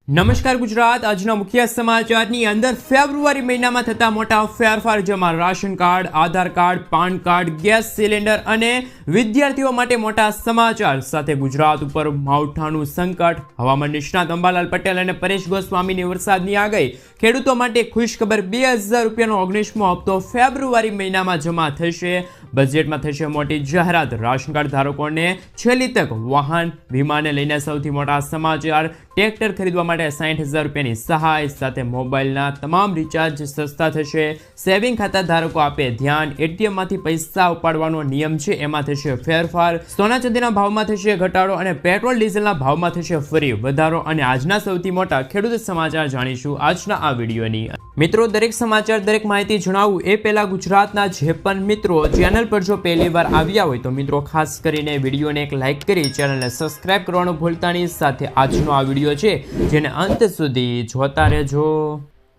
નમસ્કાર ગુજરાત. આજના મુખ્ય સમાચારની અંદર ફેબ્રુઆરી મહિનામાં થતા મોટા ફેરફાર, જેમાં ration card, Aadhaar card, PAN card, gas cylinder અને વિદ્યાર્થીઓ માટે મોટા સમાચાર સાથે ગુજરાત ઉપર માવઠાનું સંકટ. હવામાન નિષ્ણાત અંબાલાલ પટેલ અને પરેશ ગોસ્વામીની વરસાદની આગાહી. ખેડૂતો માટે ખુશખબર, 2000 રૂપિયાનો 19મો હપ્તો ફેબ્રુઆરી મહિનામાં જમા થશે. બજેટમાં થશે મોટી જાહેરાત. રાશન કાર્ડ ધારકોને છેલ્લી તક. વાહન વીમાને લઈને સૌથી મોટા સમાચાર. ટ્રેક્ટર ખરીદવા માટે 60,000 રૂપિયાની સહાય સાથે મોબાઈલના તમામ રિચાર્જ સસ્તા થશે. સેવિંગ ખાતા ધારકો આપે ધ્યાન. એટીએમમાંથી પૈસા ઉપાડવાનો નિયમ છે એમાં થશે ફેરફાર. સોના ચાંદીના ભાવમાં થશે ઘટાડો અને પેટ્રોલ ડીઝલના ભાવમાં થશે ફરી વધારો. અને આજના સૌથી મોટા ખેડૂત સમાચાર જાણીશું આજના આ વિડીયોની. મિત્રો, દરેક સમાચાર, દરેક માહિતી જણાવું એ પહેલા ગુજરાતના જે પણ મિત્રો ચેનલ પર જો પહેલી વાર આવ્યા હોય તો મિત્રો ખાસ કરીને વિડીયોને એક લાઇક કરી ચેનલને સબસ્ક્રાઇબ કરવાનું ભૂલતા નહીં. સાથે આજનો આ વિડીયો છે જેને અંત સુધી જોતા રહેજો.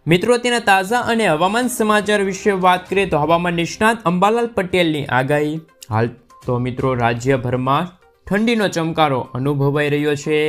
મિત્રો, તેના તાજા અને હવામાન સમાચાર વિશે વાત કરીએ તો હવામાન નિષ્ણાત અંબાલાલ પટેલની આગાહી. હાલ તો મિત્રો રાજ્યભરમાં ઠંડીનો ચમકારો અનુભવાઈ રહ્યો છે.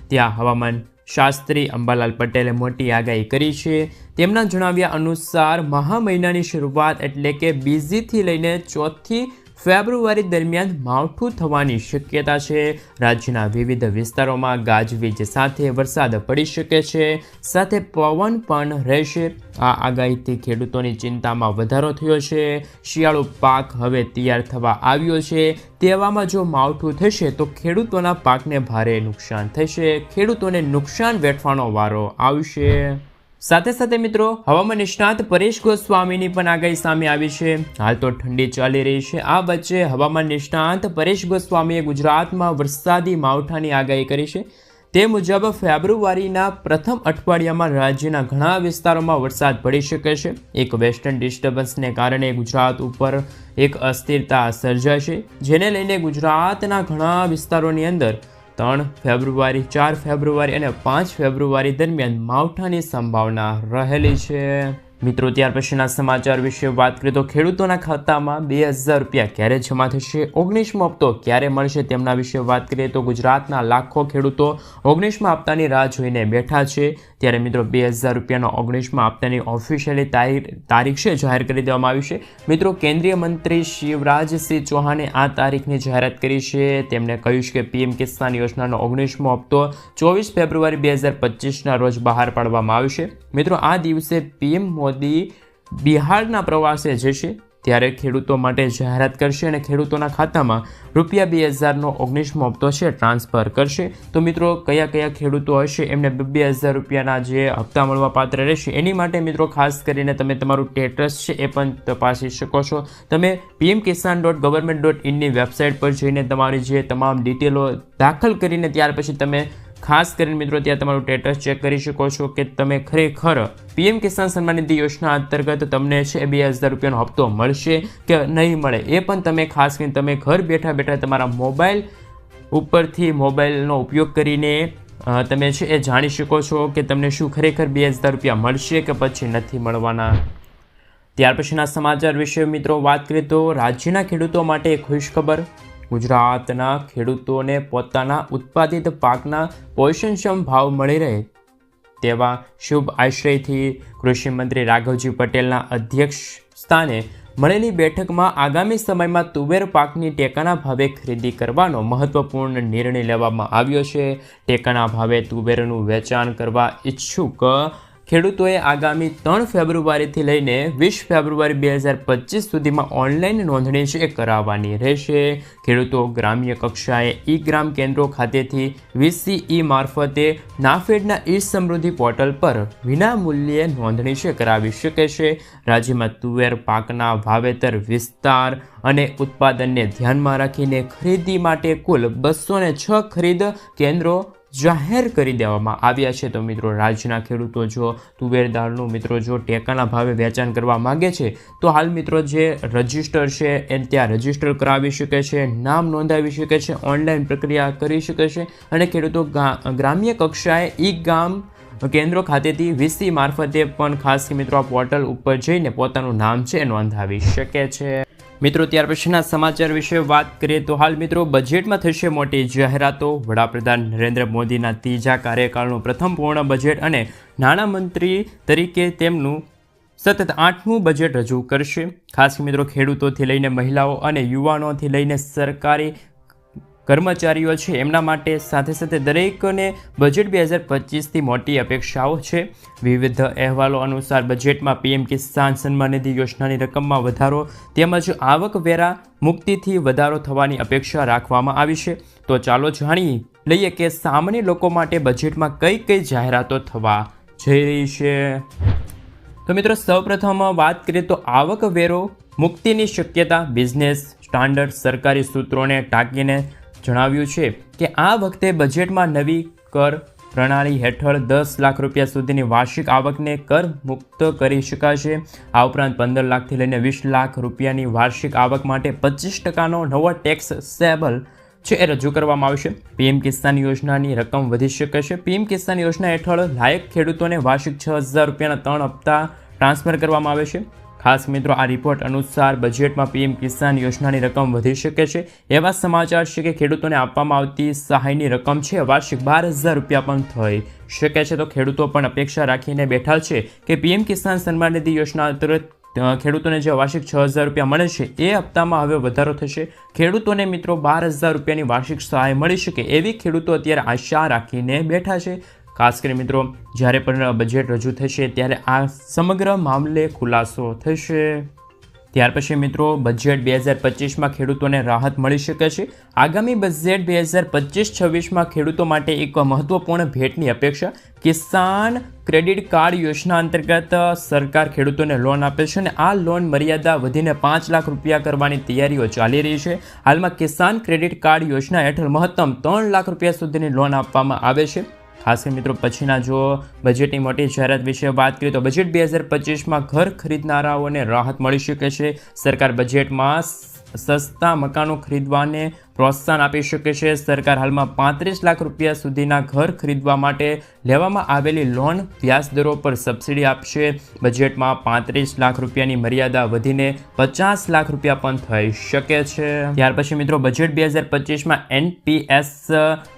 ત્યાં હવામાન શાસ્ત્રી અંબાલાલ પટેલે મોટી આગાહી કરી છે. તેમના જણાવ્યા અનુસાર મહા મહિનાની શરૂઆત એટલે કે બીજીથી લઈને 4 ફેબ્રુઆરી દરમિયાન માવઠું થવાની શક્યતા છે. રાજ્યના વિવિધ વિસ્તારોમાં ગાજવીજ સાથે વરસાદ પડી શકે છે. સાથે પવન પણ રહેશે. આ આગાહીથી ખેડૂતોની ચિંતામાં વધારો થયો છે. શિયાળુ પાક હવે તૈયાર થવા આવ્યો છે. તેવામાં જો માવઠું થશે તો ખેડૂતોના પાકને ભારે નુકસાન થશે. ખેડૂતોને નુકસાન વેઠવાનો વારો આવશે. સાથે સાથે મિત્રો હવામાન નિષ્ણાત પરેશ ગોસ્વામીની પણ આગાહી સામે આવી છે. હાલ તો ઠંડી ચાલી રહી છે. આ વચ્ચે હવામાન નિષ્ણાત પરેશ ગોસ્વામીએ ગુજરાતમાં વરસાદી માવઠાની આગાહી કરી છે. તે મુજબ ફેબ્રુઆરીના પ્રથમ અઠવાડિયામાં રાજ્યના ઘણા વિસ્તારોમાં વરસાદ પડી શકે છે. એક વેસ્ટર્ન ડિસ્ટર્બન્સને કારણે ગુજરાત ઉપર એક અસ્થિરતા સર્જાશે, જેને લઈને ગુજરાતના ઘણા વિસ્તારોની અંદર 3 ફેબ્રુઆરી, 4 ફેબ્રુઆરી અને 5 ફેબ્રુઆરી દરમિયાન માવઠાની સંભાવના રહેલી છે. મિત્રો, ત્યાર પછીના સમાચાર વિશે વાત કરીએ તો ખેડૂતોના ખાતામાં 2000 રૂપિયા ક્યારે જમા થશે, 19મો હપ્તો ક્યારે મળશે તેમના વિશે વાત કરીએ તો ગુજરાતના લાખો ખેડૂતો 19મા હપ્તાની રાહ જોઈને બેઠા છે. ત્યારે મિત્રો 2000 રૂપિયાનો 19મા હપ્તાની ઓફિશિયલી તારીખ છે જાહેર કરી દેવામાં આવી છે. મિત્રો, કેન્દ્રીય મંત્રી શિવરાજસિંહ ચૌહાણે આ તારીખની જાહેરાત કરી છે. તેમણે કહ્યું છે કે પીએમ કિસાન યોજનાનો 19મો હપ્તો 24 ફેબ્રુઆરી 2025ના રોજ બહાર પાડવામાં આવશે. મિત્રો, આ દિવસે પીએમ મોદી બિહારના પ્રવાસે જશે ત્યારે ખેડૂતો માટે જાહેરાત કરશે અને ખેડૂતોના ખાતામાં રૂપિયા 2000નો 19મો હપ્તો છે ટ્રાન્સફર કરશે. તો મિત્રો, કયા કયા ખેડૂતો હશે એમને 2000 રૂપિયાના જે હપ્તા મળવા પાત્ર રહેશે એની માટે મિત્રો ખાસ કરીને તમે તમારું સ્ટેટસ છે એ પણ તપાસી શકો છો. તમે pmkisan.government.in ની વેબસાઇટ પર જઈને તમારી જે તમામ ડિટેલો દાખલ કરીને ત્યાર પછી તમે ખાસ કરીને મિત્રો ત્યાં તમારું સ્ટેટસ ચેક કરી શકો છો કે તમે ખરેખર પીએમ કિસાન સન્માન નિધિ યોજના અંતર્ગત તમને છે 2000 રૂપિયાનો હપ્તો મળશે કે નહીં મળે એ પણ તમે ખાસ કરીને તમે ઘર બેઠા બેઠા તમારા મોબાઈલ ઉપરથી મોબાઈલનો ઉપયોગ કરીને તમે છે એ જાણી શકો છો કે તમને શું ખરેખર 2000 રૂપિયા મળશે કે પછી નથી મળવાના. ત્યાર પછીના સમાચાર વિશે મિત્રો વાત કરીએ તો રાજ્યના ખેડૂતો માટે ખુશખબર. ગુજરાતના ખેડૂતોને પોતાના ઉત્પાદિત પાકના પોષણક્ષમ ભાવ મળી રહે તેવા શુભ આશ્રયથી કૃષિમંત્રી રાઘવજી પટેલના અધ્યક્ષ સ્થાને મળેલી બેઠકમાં આગામી સમયમાં તુવેર પાકની ટેકાના ભાવે ખરીદી કરવાનો મહત્વપૂર્ણ નિર્ણય લેવામાં આવ્યો છે. ટેકાના ભાવે તુવેરનું વેચાણ કરવા ઈચ્છુક ખેડૂતોએ આગામી 3 ફેબ્રુઆરીથી લઈને 20 ફેબ્રુઆરી 2025 સુધીમાં ઓનલાઈન નોંધણી છે કરાવવાની રહેશે. ખેડૂતો ગ્રામ્ય કક્ષાએ ઈ-ગ્રામ કેન્દ્રો ખાતેથી VCE મારફતે નાફેડના ઈ-સમૃદ્ધિ પોર્ટલ પર વિનામૂલ્યે નોંધણી છે કરાવી શકે છે. રાજ્યમાં તુવેર પાકના વાવેતર વિસ્તાર અને ઉત્પાદનને ધ્યાનમાં રાખીને ખરીદી માટે કુલ 206 ખરીદ કેન્દ્રો જાહેર કરી દેવામાં આવ્યા છે. તો મિત્રો, રાજ્યના ખેડૂતો જો તુવેરદાળનું મિત્રો જો ટેકાના ભાવે વેચાણ કરવા માગે છે તો હાલ મિત્રો જે રજિસ્ટર છે એ ત્યાં રજિસ્ટર કરાવી શકે છે, નામ નોંધાવી શકે છે, ઓનલાઈન પ્રક્રિયા કરી શકે છે અને ખેડૂતો ગ્રામ્ય કક્ષાએ ઈ-ગામ કેન્દ્રો ખાતેથી VC મારફતે પણ ખાસ મિત્રો આ પોર્ટલ ઉપર જઈને પોતાનું નામ છે નોંધાવી શકે છે. મિત્રો ત્યાર પછીના સમાચાર વિશે વાત કરીએ તો હાલ મિત્રો બજેટમાં થશે મોટી જાહેરાતો. વડાપ્રધાન નરેન્દ્ર મોદીના ત્રીજા કાર્યકાળનું પ્રથમ પૂર્ણ બજેટ અને નાણામંત્રી તરીકે તેમનું સતત 8મું બજેટ રજૂ કરશે. ખાસ મિત્રો ખેડૂતોથી લઈને મહિલાઓ અને યુવાનોથી લઈને સરકારી કર્મચારીઓ છે એમના માટે સાથે દરેકને બજેટ 2025થી મોટી અપેક્ષાઓ છે. વિવિધ અહેવાલો અનુસાર બજેટમાં પીએમ કિસાન સન્માન નિધિ યોજનાની રકમમાં વધારો તેમજ આવકવેરા મુક્તિથી વધારો થવાની અપેક્ષા રાખવામાં આવી છે. તો ચાલો જાણી લઈએ કે સામાન્ય લોકો માટે બજેટમાં કઈ જાહેરાતો થવા જઈ રહી છે. તો મિત્રો સૌપ્રથમ વાત કરીએ તો આવકવેરો મુક્તિની શક્યતા. બિઝનેસ સ્ટાન્ડર્ડ સરકારી સૂત્રોને ટાંકીને જણાવ્યું છે કે આ વખતે બજેટમાં નવી કર પ્રણાલી હેઠળ 10 લાખ રૂપિયા સુધીની વાર્ષિક આવકને કર મુક્ત કરી શકાશે. આ ઉપરાંત 15 લાખથી લઈને 20 લાખ રૂપિયાની વાર્ષિક આવક માટે 25% નવો ટેક્સ સ્લેબ છે એ રજૂ કરવામાં આવશે. પીએમ કિસાન યોજનાની રકમ વધી શકે છે. પીએમ કિસાન યોજના હેઠળ લાયક ખેડૂતોને વાર્ષિક 6,000 રૂપિયાના 3 હપ્તા ટ્રાન્સફર કરવામાં આવે છે. ખાસ મિત્રો આ રિપોર્ટ અનુસાર બજેટમાં પીએમ કિસાન યોજનાની રકમ વધી શકે છે. એવા સમાચાર છે કે ખેડૂતોને આપવામાં આવતી સહાયની રકમ છે વાર્ષિક 12,000 રૂપિયા પણ થઈ શકે છે. તો ખેડૂતો પણ અપેક્ષા રાખીને બેઠા છે કે પીએમ કિસાન સન્માન નિધિ યોજના અંતર્ગત ખેડૂતોને જે વાર્ષિક 6,000 રૂપિયા મળે છે એ હપ્તામાં હવે વધારો થશે. ખેડૂતોને મિત્રો 12,000 રૂપિયાની વાર્ષિક સહાય મળી શકે એવી ખેડૂતો અત્યારે આશા રાખીને બેઠા છે. ખાસ કરી મિત્રો જ્યારે પણ બજેટ રજૂ થશે ત્યારે આ સમગ્ર મામલે ખુલાસો થશે. ત્યાર પછી મિત્રો બજેટ 2025માં ખેડૂતોને રાહત મળી શકે છે. આગામી બજેટ 2025-26માં ખેડૂતો માટે એક મહત્વપૂર્ણ ભેટની અપેક્ષા. કિસાન ક્રેડિટ કાર્ડ યોજના અંતર્ગત સરકાર ખેડૂતોને લોન આપે છે અને આ લોન મર્યાદા વધીને 5 લાખ રૂપિયા કરવાની તૈયારીઓ ચાલી રહી છે. હાલમાં કિસાન ક્રેડિટ કાર્ડ યોજના હેઠળ મહત્તમ 3 લાખ રૂપિયા સુધીની લોન આપવામાં આવે છે. ખાસ કરી મિત્રો પછીના જો બજેટની મોટી જાહેરાત વિશે વાત કરીએ તો બજેટ 2025માં ઘર ખરીદનારાઓને રાહત મળી શકે છે. સરકાર બજેટમાં સસ્તા મકાનો ખરીદવાને પ્રોત્સાહન આપી શકે છે. સરકાર હાલમાં 35 લાખ રૂપિયા સુધીના ઘર ખરીદવા માટે લેવામાં આવેલી લોન વ્યાજ દરો પર સબસિડી આપશે. બજેટમાં 35 લાખ રૂપિયાની મર્યાદા વધીને 50 લાખ રૂપિયા પણ થઈ શકે છે. ત્યાર પછી મિત્રો બજેટ 2025માં એનપીએસ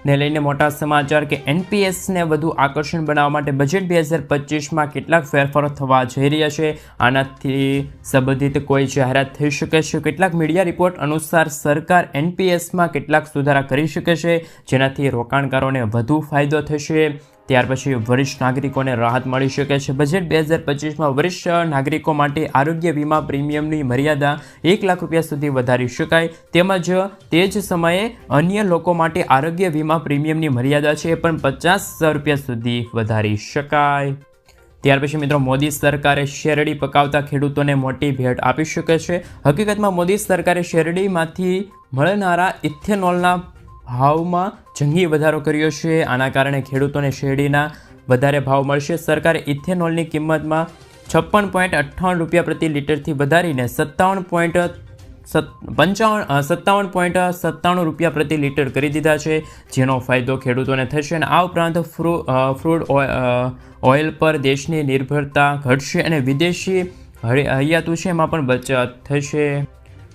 ને લઈને મોટા સમાચાર કે એનપીએસને વધુ આકર્ષણ બનાવવા માટે બજેટ 2025માં કેટલાક ફેરફારો થવા જઈ રહ્યા છે. આનાથી સંબંધિત કોઈ જાહેરાત થઈ શકે છે. કેટલાક મીડિયા રિપોર્ટ અનુસાર સરકાર એનપીએસમાં કેટલાક સુધારા કરી શકે છે જેનાથી રોકાણકારોને વધુ ફાયદો થશે. ત્યાર પછી વરિષ્ઠ નાગરિકોને રાહત મળી શકે છે. બજેટ 2025માં વરિષ્ઠ નાગરિકો માટે આરોગ્ય વીમા પ્રીમિયમની મર્યાદા 1 લાખ રૂપિયા સુધી વધારી શકાય. તેમજ તે જ સમયે અન્ય લોકો માટે આરોગ્ય વીમા પ્રીમિયમની મર્યાદા છે એ પણ 50,000 રૂપિયા સુધી વધારી શકાય. ત્યાર પછી મિત્રો મોદી સરકારે શેરડી પકાવતા ખેડૂતોને મોટી ભેટ આપી શકે છે. હકીકતમાં મોદી સરકારે શેરડીમાંથી મળનારા ઇથેનોલના ભાવમાં જંગી વધારો કર્યો છે. આના કારણે ખેડૂતોને શેરડીના વધારે ભાવ મળશે. સરકારે ઇથેનોલની કિંમતમાં 56.58 રૂપિયા પ્રતિ લીટરથી વધારીને 57.97 રૂપિયા પ્રતિ લીટર કરી દીધા છે, જેનો ફાયદો ખેડૂતોને થશે. અને આ ઉપરાંત ફ્રૂડ ઓઇલ પર દેશની નિર્ભરતા ઘટશે અને વિદેશી હયાતું છે એમાં પણ બચત થશે.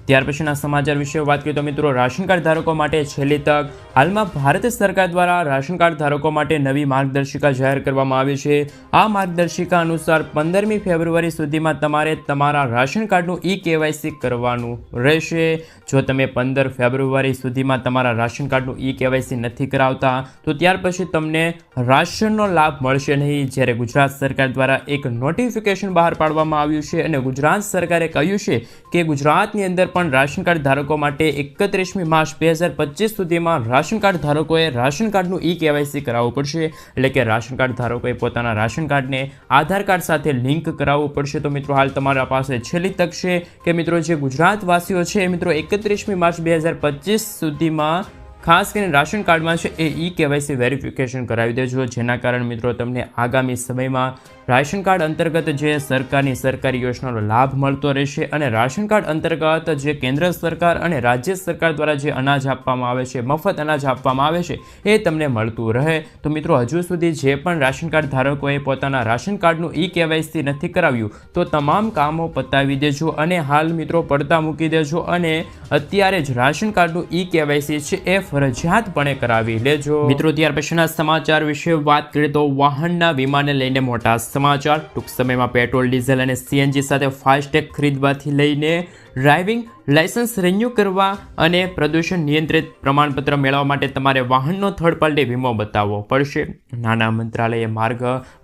ત્યાર પછીના સમાચાર વિશે વાત કરીએ તો મિત્રો રાશન કાર્ડ ધારકો માટે છેલ્લી તક. હાલમાં ભારત સરકાર દ્વારા રાશન કાર્ડ ધારકો માટે નવી માર્ગદર્શિકા જાહેર કરવામાં આવી છે. આ માર્ગદર્શિકા અનુસાર 15મી ફેબ્રુઆરી સુધીમાં તમારે તમારા રાશન કાર્ડનું ઈ-કેવાયસી કરવાનું રહેશે. જો તમે 15 ફેબ્રુઆરી સુધીમાં તમારા રાશન કાર્ડનું ઈ-કેવાયસી નથી કરાવતા તો ત્યાર પછી તમને રાશનનો લાભ મળશે નહીં. જ્યારે ગુજરાત સરકાર દ્વારા એક નોટિફિકેશન બહાર પાડવામાં આવ્યું છે અને ગુજરાત સરકારે કહ્યું છે કે ગુજરાતની અંદર પણ રાશન કાર્ડ ધારકો માટે 31મી માર્ચ 2025 સુધીમાં રાશન કાર્ડ ધારકોએ રાશન કાર્ડનું ઈ-કેવાયસી કરાવવું પડશે. એટલે કે રાશન કાર્ડ ધારકોએ પોતાના રાશન કાર્ડને આધાર કાર્ડ સાથે લિંક કરાવવું પડશે. તો મિત્રો હાલ તમારા પાસે છેલ્લી તક છે કે મિત્રો જે ગુજરાતવાસીઓ છે મિત્રો 31મી માર્ચ 2025 સુધીમાં ખાસ કરીને રાશન કાર્ડમાં છે એ ઈ-કેવાયસી વેરિફિકેશન કરાવી દેજો, જેના કારણે મિત્રો તમને આગામી સમયમાં રાશન કાર્ડ અંતર્ગત જે સરકારી યોજનાનો લાભ મળતો રહેશે અને રાશન કાર્ડ અંતર્ગત જે કેન્દ્ર સરકાર અને રાજ્ય સરકાર દ્વારા જે અનાજ આપવામાં આવે છે, મફત અનાજ આપવામાં આવે છે, એ તમને મળતું રહે. તો મિત્રો, હજુ સુધી જે પણ રાશન કાર્ડ ધારકોએ પોતાના રાશન કાર્ડનું KYC નથી કરાવ્યું તો તમામ કામો પતાવી દેજો અને હાલ મિત્રો પડતા મૂકી દેજો અને અત્યારે જ રાશન કાર્ડનું KYC છે એ ફરજિયાતપણે કરાવી લેજો. મિત્રો, ત્યાર પછીના સમાચાર વિશે વાત કરીએ તો વાહનના વીમાને લઈને મોટા સમાચાર. ટૂંક સમયમાં પેટ્રોલ, ડીઝલ અને CNG સાથે ફાસ્ટેગ ખરીદવાથી લઈને ડ્રાઇવિંગ લાયસન્સ રિન્યૂ કરવા અને પ્રદૂષણ નિયંત્રિત પ્રમાણપત્ર મેળવવા માટે તમારે વાહનનો થર્ડ પાર્ટી વીમો બતાવવો પડશે. નાના મંત્રાલયે માર્ગ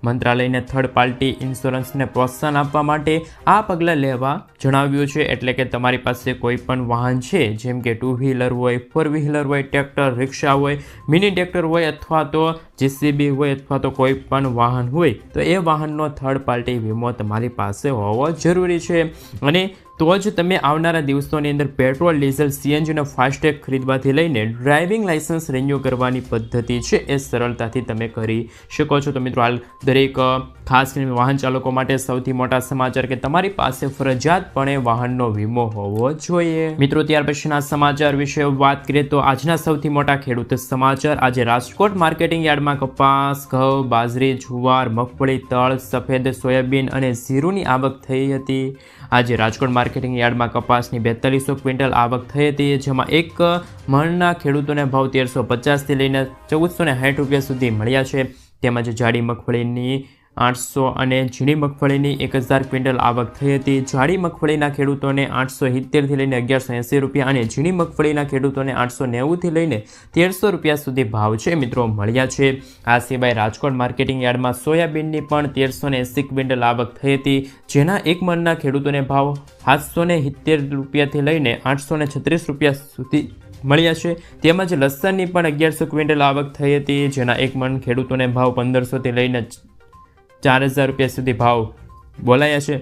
મંત્રાલયને થર્ડ પાર્ટી ઇન્સ્યોરન્સને પ્રોત્સાહન આપવા માટે આ પગલાં લેવા જણાવ્યું છે. એટલે કે તમારી પાસે કોઈ પણ વાહન છે, જેમ કે 2 વ્હીલર હોય, 4 વ્હીલર હોય, ટ્રેક્ટર, રિક્ષા હોય, મિની ટ્રેક્ટર હોય અથવા તો JCB હોય અથવા તો કોઈ પણ વાહન હોય, તો એ વાહનનો થર્ડ પાર્ટી વીમો તમારી પાસે હોવો જરૂરી છે. અને તો જ તમે આવનારા દિવસોની અંદર પેટ્રોલ, ડીઝલ, CNG અને ફાસ્ટેગ ખરીદવાથી લઈને ડ્રાઇવિંગ લાયસન્સ રિન્યૂ કરવાની પદ્ધતિ છે એ સરળતાથી તમે કરી શકો છો. તો મિત્રો, હાલ દરેક ખાસ કરીને વાહન ચાલકો માટે સૌથી મોટા સમાચાર કે તમારી પાસે ફરજિયાતપણે વાહનનો વીમો હોવો જોઈએ. મિત્રો, ત્યાર પછીના સમાચાર વિશે વાત કરીએ તો આજના સૌથી મોટા ખેડૂત સમાચાર. આજે રાજકોટ માર્કેટિંગ યાર્ડમાં કપાસ, ઘઉં, બાજરી, જુવાર, મગફળી, તલ, સફેદ સોયાબીન અને જીરુની આવક થઈ હતી. આજે રાજકોટ માર્કેટિંગ યાર્ડમાં કપાસની 4200 ક્વિન્ટલ આવક થઈ હતી, જેમાં એક મણના ખેડૂતોને ભાવ 1350થી લઈને 1460 રૂપિયા સુધી મળ્યા છે. તેમજ જાડી મગફળીની 800 અને ઝીણી મગફળીની 1000 ક્વિન્ટલ આવક થઈ હતી. જાડી મગફળીના ખેડૂતોને 870થી લઈને 1180 રૂપિયા અને ઝીણી મગફળીના ખેડૂતોને 890થી લઈને 1300 રૂપિયા સુધી ભાવ છે મિત્રો મળ્યા છે. આ સિવાય રાજકોટ માર્કેટિંગ યાર્ડમાં સોયાબીનની પણ 1380 ક્વિન્ટલ આવક થઈ હતી, જેના એક મણના ખેડૂતોને ભાવ 770 રૂપિયાથી લઈને 836 રૂપિયા સુધી મળ્યા છે. તેમજ લસણની પણ 1100 ક્વિન્ટલ આવક થઈ હતી, જેના એક મણ ખેડૂતોને ભાવ 1500થી લઈને 4000 રૂપિયા સુધી ભાવ બોલાયા છે.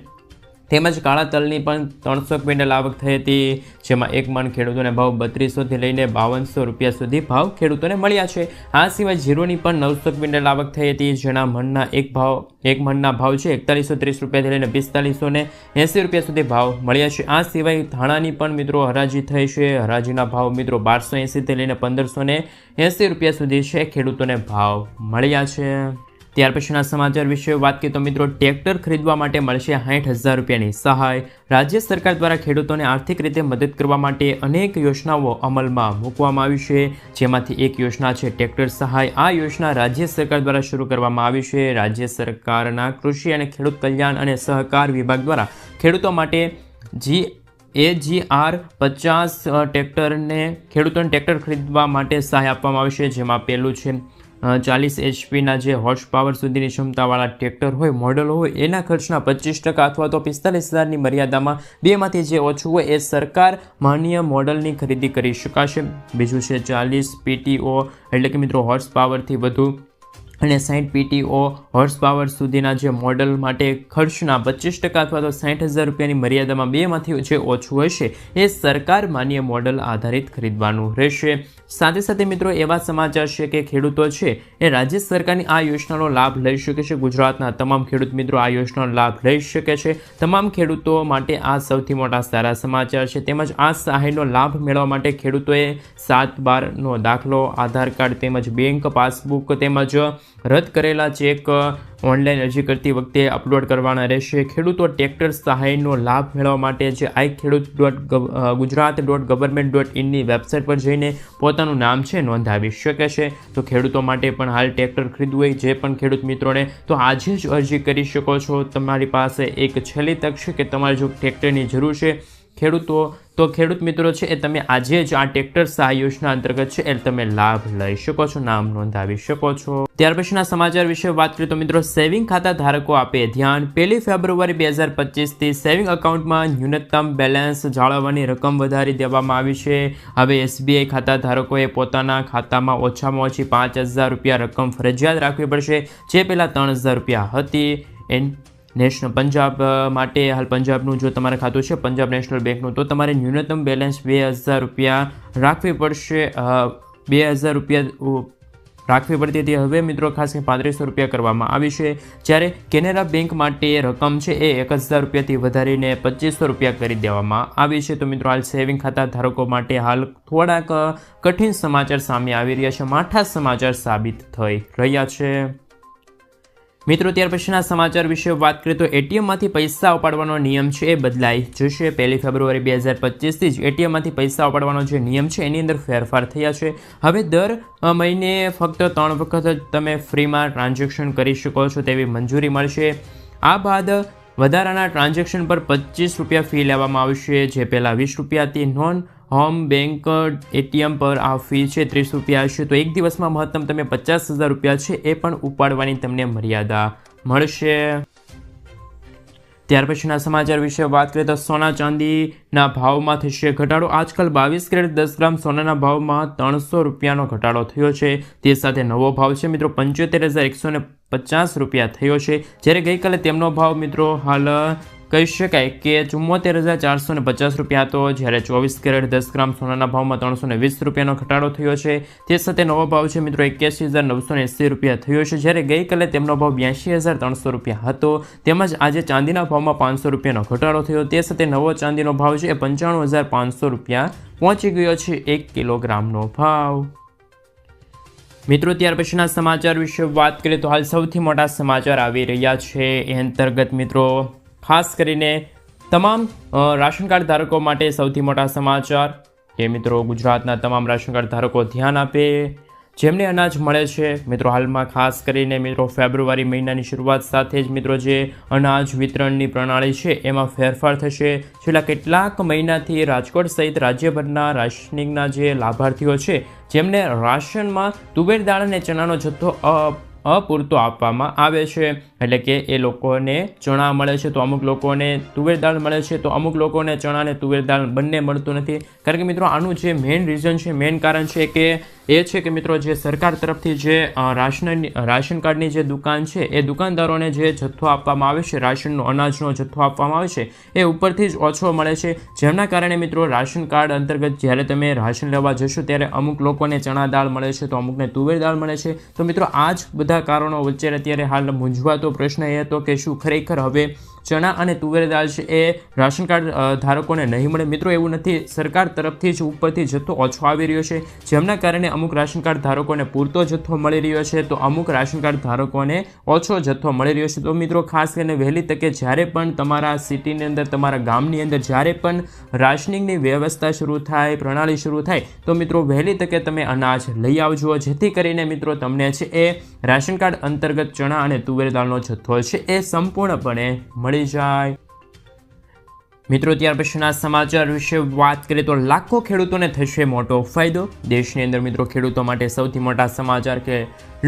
તેમજ કાળા તલની પણ 300 ક્વિન્ટલ આવક થઈ હતી, જેમાં એક મણ ખેડૂતોને ભાવ 3200થી લઈને 5200 રૂપિયા સુધી ભાવ ખેડૂતોને મળ્યા છે. આ સિવાય જીરુની પણ 900 ક્વિન્ટલ આવક થઈ હતી, જેના મણના એક મણના ભાવ છે 4130 રૂપિયાથી લઈને 4580 રૂપિયા સુધી ભાવ મળ્યા છે. આ સિવાય ધાણાની પણ મિત્રો હરાજી થઈ છે. હરાજીના ભાવ મિત્રો 1280થી લઈને 1580 રૂપિયા સુધી છે ખેડૂતોને ભાવ મળ્યા છે. ત્યાર પછીના સમાચાર વિશે વાત કરીએ તો મિત્રો, ટ્રેક્ટર ખરીદવા માટે મળશે 60,000 રૂપિયાની સહાય. રાજ્ય સરકાર દ્વારા ખેડૂતોને આર્થિક રીતે મદદ કરવા માટે અનેક યોજનાઓ અમલમાં મૂકવામાં આવી છે, જેમાંથી એક યોજના છે ટ્રેક્ટર સહાય. આ યોજના રાજ્ય સરકાર દ્વારા શરૂ કરવામાં આવી છે. રાજ્ય સરકારના કૃષિ અને ખેડૂત કલ્યાણ અને સહકાર વિભાગ દ્વારા ખેડૂતો માટે AGR 50 ટ્રેક્ટરને ખેડૂતોને ટ્રેક્ટર ખરીદવા માટે સહાય આપવામાં આવશે. જેમાં પહેલું છે 40 HPના જે હોર્સ પાવર સુધીની ક્ષમતાવાળા ટ્રેક્ટર હોય, મોડલ હોય, એના ખર્ચના 25% અથવા તો 45,000ની મર્યાદામાં બેમાંથી જે ઓછું હોય એ સરકાર માન્ય મોડલની ખરીદી કરી શકાશે. બીજું છે 40 PTO એટલે કે મિત્રો હોર્સ પાવરથી વધુ અને 60 PTO હોર્સ પાવર સુધીના જે મોડલ માટે ખર્ચના 25% અથવા તો 60,000 રૂપિયાની મર્યાદામાં બેમાંથી જે ઓછું હશે એ સરકાર માન્ય મોડલ આધારિત ખરીદવાનું રહેશે. સાથે સાથે મિત્રો એવા સમાચાર છે કે ખેડૂતો છે એ રાજ્ય સરકારની આ યોજનાનો લાભ લઈ શકે છે. ગુજરાતના તમામ ખેડૂત મિત્રો આ યોજનાનો લાભ લઈ શકે છે. તમામ ખેડૂતો માટે આ સૌથી મોટા સારા સમાચાર છે. તેમજ આ સહાયનો લાભ મેળવવા માટે ખેડૂતોએ 7/12નો દાખલો, આધાર કાર્ડ તેમજ બેંક પાસબુક તેમજ રદ કરેલા ચેક ઓનલાઈન અરજી કરતી વખતે અપલોડ કરવાના રહેશે. ખેડૂતો ટ્રેક્ટર સહાયનો લાભ મેળવવા માટે જે iKheduત.gujarat.government.in વેબસાઇટ પર જઈને પોતાનું નામ છે નોંધાવી શકે છે. તો ખેડૂતો માટે પણ હાલ ટ્રેક્ટર ખરીદવું હોય જે પણ ખેડૂત મિત્રોને તો આજે જ અરજી કરી શકો છો. તમારી પાસે એક છેલ્લી તક છે કે તમારે જો ટ્રેક્ટરની જરૂર છે ખેડૂત મિત્રો છે એ તમે આજે જ આ ટ્રેક્ટર સહાય યોજના અંતર્ગત છે એ તમે લાભ લઈ શકો છો, નામ નોંધાવી શકો છો. ત્યાર પછીના સમાચાર વિશે વાત કરીએ તો મિત્રો, સેવિંગ ખાતા ધારકો આપે ધ્યાન. 1 ફેબ્રુઆરી 2025થી સેવિંગ એકાઉન્ટમાં ન્યૂનતમ બેલેન્સ જાળવવાની રકમ વધારી દેવામાં આવી છે. હવે SBI ખાતા ધારકોએ પોતાના ખાતામાં ઓછામાં ઓછી 5,000 રૂપિયા રકમ ફરજિયાત રાખવી પડશે, જે પહેલાં 3,000 રૂપિયા હતી. નેશનલ પંજાબ માટે હાલ પંજાબનું જો તમારે ખાતું છે પંજાબ નેશનલ બેંકનું, તો તમારે ન્યૂનતમ બેલેન્સ 2,000 રૂપિયા રાખવી પડશે. 2,000 રૂપિયા રાખવી પડતી હતી, હવે મિત્રો ખાસ કરીને 3500 રૂપિયા કરવામાં આવી છે. જ્યારે કેનેરા બેંક માટે રકમ છે એ 1000 રૂપિયાથી વધારીને 2500 રૂપિયા કરી દેવામાં આવી છે. તો મિત્રો હાલ સેવિંગ ખાતા ધારકો માટે હાલ થોડાક કઠિન સમાચાર સામે આવી રહ્યા છે, માઠા સમાચાર સાબિત થઈ રહ્યા છે. મિત્રો ત્યાર પછીના સમાચાર વિશે વાત કરીએ તો એટીએમમાંથી પૈસા ઉપાડવાનો નિયમ છે એ બદલાઈ જશે. 1 ફેબ્રુઆરી 2025થી જ એટીએમમાંથી પૈસા ઉપાડવાનો જે નિયમ છે એની અંદર ફેરફાર થયા છે. હવે દર મહિને ફક્ત 3 વખત જ તમે ફ્રીમાં ટ્રાન્ઝેક્શન કરી શકો છો તેવી મંજૂરી મળશે. આ બાદ વધારાના ટ્રાન્ઝેક્શન પર 25 રૂપિયા ફી લેવામાં આવશે, જે પહેલાં 20 રૂપિયા હતી. નોન હોમ બેંક એટીએમ પર આ ફી છે 30 રૂપિયા હશે. તો એક દિવસમાં મહત્તમ તમે 50,000 રૂપિયા છે એ પણ ઉપાડવાની તમને મર્યાદા મળશે. ત્યાર પછીના સમાચાર વિશે વાત કરીએ તો સોના ચાંદીના ભાવમાં થશે ઘટાડો. આજકાલ 22 કેરેટ 10 ગ્રામ સોનાના ભાવમાં 300 રૂપિયાનો ઘટાડો થયો છે. તે સાથે નવો ભાવ છે મિત્રો 75,150 રૂપિયા થયો છે. જ્યારે ગઈકાલે તેમનો ભાવ મિત્રો હાલ કહી શકાય કે 74,450 રૂપિયા હતો. જ્યારે 24 કેરેટ 10 ગ્રામ સોનાના ભાવમાં 320 રૂપિયાનો ઘટાડો થયો છે. તે સાથે નવો ભાવ છે મિત્રો 81,980 રૂપિયા થયો છે. જ્યારે ગઈકાલે તેમનો ભાવ 82,300 રૂપિયા હતો. તેમજ આજે ચાંદીના ભાવમાં 500 રૂપિયાનો ઘટાડો થયો. તે સાથે નવો ચાંદીનો ભાવ છે એ 95,500 રૂપિયા પહોંચી ગયો છે 1 કિલોગ્રામનો ભાવ. મિત્રો ત્યાર પછીના સમાચાર વિશે વાત કરીએ તો હાલ સૌથી મોટા સમાચાર આવી રહ્યા છે. એ અંતર્ગત મિત્રો ખાસ કરીને તમામ રાશન કાર્ડ ધારકો માટે સૌથી મોટા સમાચાર કે મિત્રો ગુજરાતના તમામ રાશન કાર્ડ ધારકો ધ્યાન આપે, જેમને અનાજ મળે છે. મિત્રો હાલમાં ખાસ કરીને મિત્રો ફેબ્રુઆરી મહિનાની શરૂઆત સાથે જ મિત્રો જે અનાજ વિતરણની પ્રણાલી છે એમાં ફેરફાર થશે. છેલ્લા કેટલાક મહિનાથી રાજકોટ સહિત રાજ્યભરના રાશનિંગના જે લાભાર્થીઓ છે જેમને રાશનમાં તુવેર દાળ અને ચણાનો જથ્થો અપૂરતો આપવામાં આવે છે, એટલે કે એ લોકોને ચણા મળે છે તો અમુક લોકોને તુવેર દાળ મળે છે, તો અમુક લોકોને ચણા અને તુવેર દાળ બંને મળતું નથી. કારણ કે મિત્રો આનું જે મેઇન રીઝન છે, મેઇન કારણ છે કે એ છે કે મિત્રો જે સરકાર તરફથી જે રાશન કાર્ડની જે દુકાન છે એ દુકાનદારોને જે જથ્થો આપવામાં આવે છે, રાશનનો અનાજનો જથ્થો આપવામાં આવે છે એ ઉપરથી જ ઓછો મળે છે. જેમના કારણે મિત્રો રાશન કાર્ડ અંતર્ગત જ્યારે તમે રાશન લેવા જશો ત્યારે અમુક લોકોને ચણા દાળ મળે છે તો અમુકને તુવેર દાળ મળે છે. તો મિત્રો આ જ બધા કારણો વચ્ચે અત્યારે હાલ મૂંઝવાતો પ્રશ્ન એ હતો કે શું ખરેખર હવે ચણા અને તુવેર દાળ છે એ રાશન કાર્ડ ધારકોને નહીં મળે. મિત્રો એવું નથી, સરકાર તરફથી જ ઉપરથી જથ્થો ઓછો આવી રહ્યો છે, જેમના કારણે અમુક રાશન કાર્ડ ધારકોને પૂરતો જથ્થો મળી રહ્યો છે તો અમુક રાશન કાર્ડ ધારકોને ઓછો જથ્થો મળી રહ્યો છે. તો મિત્રો ખાસ કરીને વહેલી તકે જ્યારે પણ તમારા સિટીની અંદર, તમારા ગામની અંદર જ્યારે પણ રાશનિંગની વ્યવસ્થા શરૂ થાય, પ્રણાલી શરૂ થાય તો મિત્રો વહેલી તકે તમે અનાજ લઈ આવજો, જેથી કરીને મિત્રો તમને છે એ રાશન કાર્ડ અંતર્ગત ચણા અને તુવેર દાળનો જથ્થો છે એ સંપૂર્ણપણે મળી જાય. મિત્રો ત્યાર પછીના સમાચાર વિશે વાત કરીએ તો લાખો ખેડૂતોને થશે મોટો ફાયદો. દેશની અંદર મિત્રો ખેડૂતો માટે સૌથી મોટા સમાચાર કે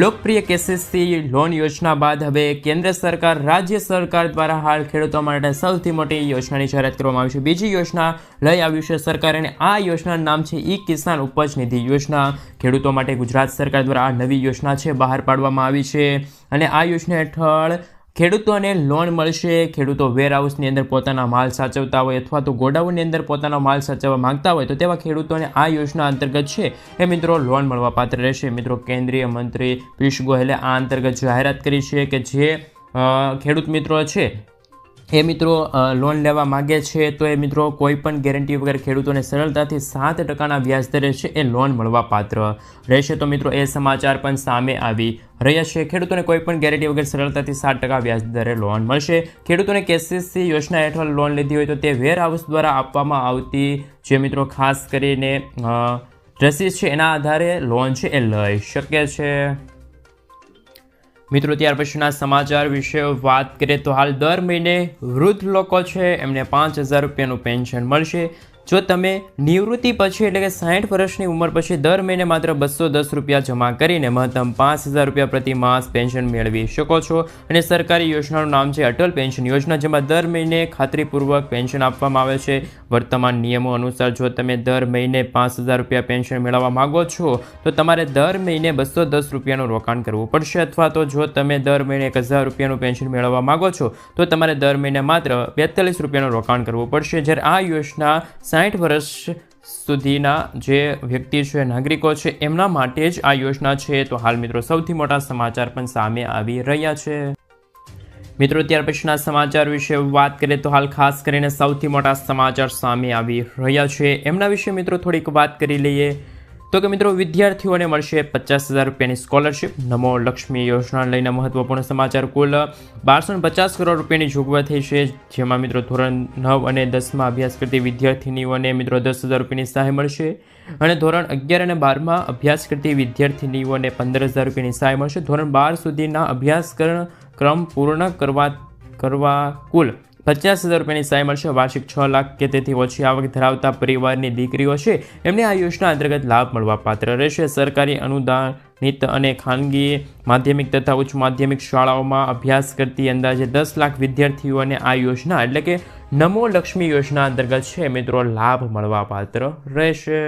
લોકપ્રિય કેસીસી લોન યોજના બાદ હવે કેન્દ્ર સરકાર, રાજ્ય સરકાર દ્વારા હાલ ખેડૂતો માટે સૌથી મોટી યોજનાની જાહેરાત કરવામાં આવી છે. બીજી યોજના લઈ આવ્યું છે સરકાર અને આ યોજનાનું નામ છે ઈ કિસાન ઉપજ નિધિ યોજના. ખેડૂતો માટે ગુજરાત સરકાર દ્વારા આ નવી યોજના છે બહાર પાડવામાં આવી છે અને આ યોજના હેઠળ ખેડૂતોને લોન મળશે. ખેડૂતો વેરહાઉસની અંદર પોતાના માલ સાચવતા હોય અથવા તો ગોડાઉનની અંદર પોતાનો માલ સાચવવા માંગતા હોય તો તેવા ખેડૂતોને આ યોજના અંતર્ગત છે એ મિત્રો લોન મળવા પાત્ર રહેશે. મિત્રો કેન્દ્રીય મંત્રી પિયુષ ગોયલે આ અંતર્ગત જાહેરાત કરી છે કે જે ખેડૂત મિત્રો છે એ મિત્રો લોન લેવા માગે છે તો એ મિત્રો કોઈ પણ ગેરંટી વગર ખેડૂતોને સરળતાથી 7% વ્યાજ દરે છે એ લોન મળવા પાત્ર રહેશે. તો મિત્રો એ સમાચાર પણ સામે આવી રહ્યા છે. ખેડૂતોને કોઈ પણ ગેરંટી વગર સરળતાથી 7% વ્યાજ દરે લોન મળશે. ખેડૂતોને કેસીસી યોજના હેઠળ લોન લીધી હોય તો તે વેરહાઉસ દ્વારા આપવામાં આવતી જે મિત્રો ખાસ કરીને રસીદ છે એના આધારે લોન છે એ લઈ શકે છે. મિત્રો ત્યાર પછીના સમાચાર વિશે વાત કરીએ તો હાલ દર મહિને વૃદ્ધ લોકો છે એમને 5,000 રૂપિયાનું પેન્શન મળશે. જો તમે નિવૃત્તિ પછી એટલે કે 60 વર્ષની ઉંમર પછી દર મહિને માત્ર 210 રૂપિયા જમા કરીને મહત્તમ 5,000 રૂપિયા પ્રતિ માસ પેન્શન મેળવી શકો છો. અને સરકારી યોજનાનું નામ છે અટલ પેન્શન યોજના, જેમાં દર મહિને ખાતરીપૂર્વક પેન્શન આપવામાં આવે છે. વર્તમાન નિયમો અનુસાર જો તમે દર મહિને 5,000 રૂપિયા પેન્શન મેળવવા માગો છો તો તમારે દર મહિને 210 રૂપિયાનું રોકાણ કરવું પડશે, અથવા તો જો તમે દર મહિને 1,000 રૂપિયાનું પેન્શન મેળવવા માગો છો તો તમારે દર મહિને માત્ર 42 રૂપિયાનું રોકાણ કરવું પડશે. જ્યારે આ યોજના 60 વર્ષ સુધીના જે વ્યક્તિ છે, નાગરિકો છે, એમના માટે જ આ યોજના છે. તો હાલ મિત્રો સૌથી મોટા સમાચાર પણ સામે આવી રહ્યા છે. મિત્રો ત્યાર પછીના સમાચાર વિશે વાત કરીએ તો હાલ ખાસ કરીને સૌથી મોટા સમાચાર સામે આવી રહ્યા છે. એમના વિશે મિત્રો થોડીક વાત કરી લઈએ. તો કે મિત્રો વિદ્યાર્થીઓને મળશે 50,000 રૂપિયાની સ્કોલરશિપ. નમો લક્ષ્મી યોજના લઈને મહત્વપૂર્ણ સમાચાર. કુલ 1250 કરોડ રૂપિયાની જોગવાઈ થઈ છે, જેમાં મિત્રો ધોરણ 9 અને 10માં અભ્યાસ કરતી વિદ્યાર્થીનીઓને મિત્રો 10,000 રૂપિયાની સહાય મળશે અને ધોરણ 11 અને 12માં અભ્યાસ કરતી વિદ્યાર્થીનીઓને 15,000 રૂપિયાની સહાય મળશે. ધોરણ 12 સુધીના અભ્યાસક્રમ પૂર્ણ કરવા કુલ 50,000 રૂપિયાની સહાય મળશે. વાર્ષિક 6 લાખ કે તેથી ઓછી આવક ધરાવતા પરિવારની દીકરીઓ છે એમને આ યોજના અંતર્ગત લાભ મળવા પાત્ર રહેશે. સરકારી અનુદાનિત અને ખાનગી માધ્યમિક તથા ઉચ્ચ માધ્યમિક શાળાઓમાં અભ્યાસ કરતી અંદાજે 10 લાખ વિદ્યાર્થીઓને આ યોજના એટલે કે નમો લક્ષ્મી યોજના અંતર્ગત છે મિત્રો લાભ મળવા પાત્ર રહેશે.